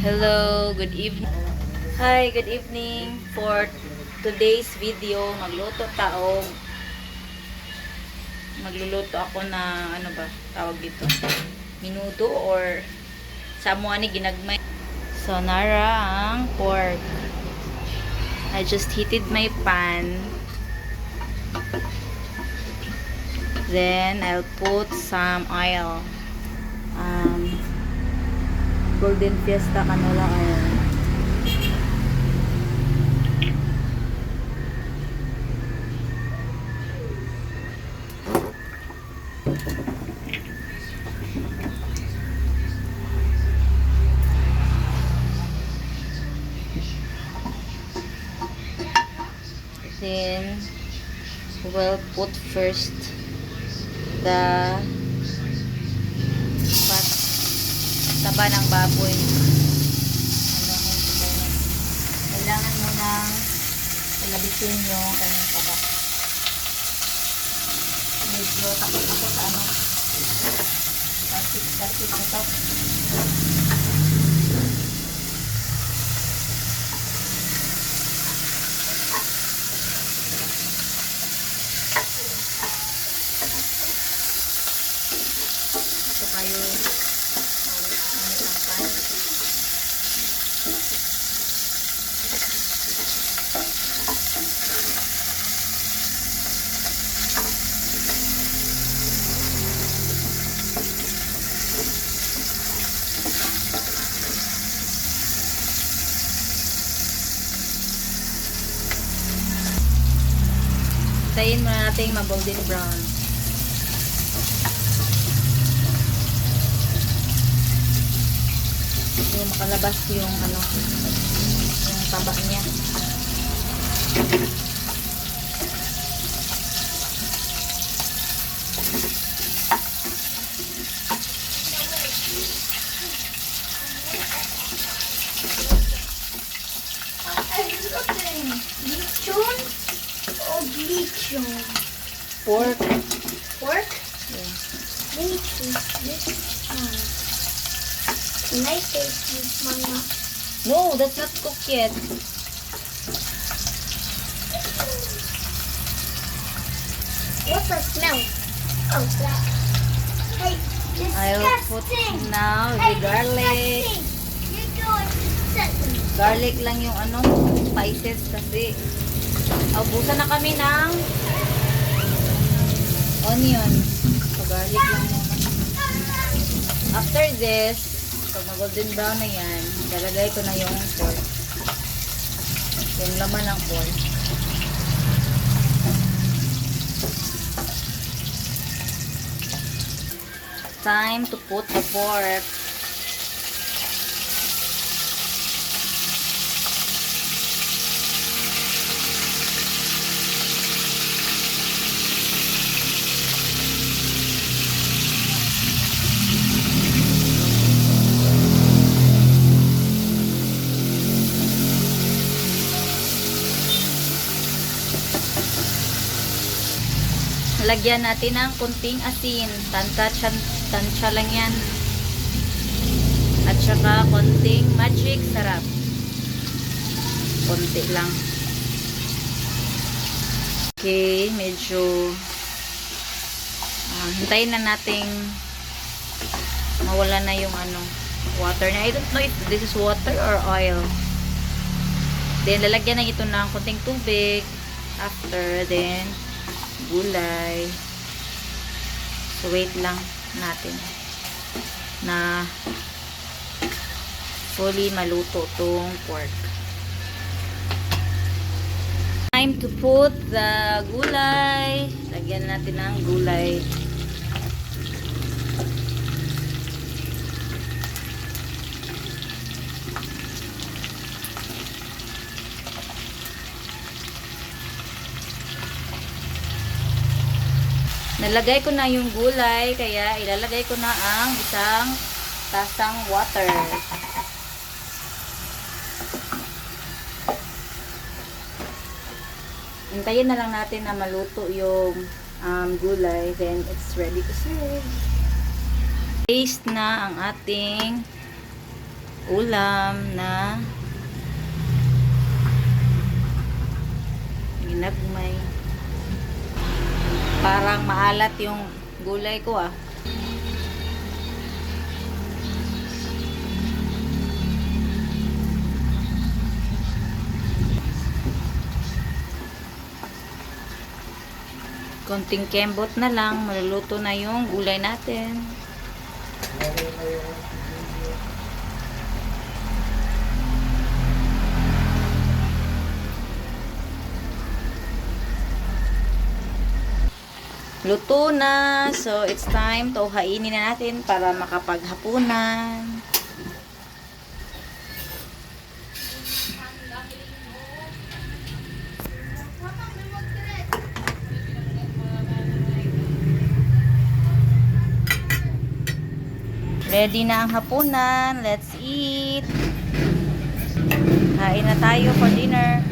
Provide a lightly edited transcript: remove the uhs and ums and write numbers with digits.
Hello, good evening. Hi, good evening. For today's video, magluluto ako na ano ba tawag dito? Minuto or samo ani ginagmay. So nara ang pork. I just heated my pan. Then I'll put some oil. Golden Fiesta canola oil. Then we'll put first the fat, taba ng baboy. Kailangan mo nang ilabitin yung kanyang taba. Medyo takot ako sa kasip nito. So kayo mainit ang pan. Tayin muna natin mag-golden brown. So, makalabas yung yung taba niya. Lechon or lechon? Pork. Pork? Yeah. Lechon. Lechon. Can I taste this, Mama? No, that's not cooked yet. What's the smell? Oh, that. Hey, I'll put disgusting! now Hey, the garlic. disgusting! You're doing disgusting. Garlic lang yung spices kasi ubusan na kami ng onion. So, garlic lang muna. After this, pag mag-golden brown na yan, lalagay ko na yung pork. Yung laman ng pork. Time to put the pork. Lagyan natin ng kunting asin. Tansya lang yan. At saka kunting magic sarap. Kunti lang. Okay, medyo hintayin na nating mawala na yung water na. I don't know if this is water or oil. Then, lalagyan na ito ng kunting tubig. After, then, gulay. So, wait lang natin na fully maluto tong pork. Time to put the gulay. Lagyan natin ng gulay. Nalagay ko na yung gulay, kaya ilalagay ko na ang isang tasang water. Hintayin na lang natin na maluto yung gulay, then it's ready to serve. Taste na ang ating ulam na ginagmay. Parang maalat yung gulay ko ah. Konting kembot na lang, maluluto na yung gulay natin. Luto na. So, it's time to kainin na natin para makapaghapunan. Ready na ang hapunan. Let's eat. Kain na tayo for dinner.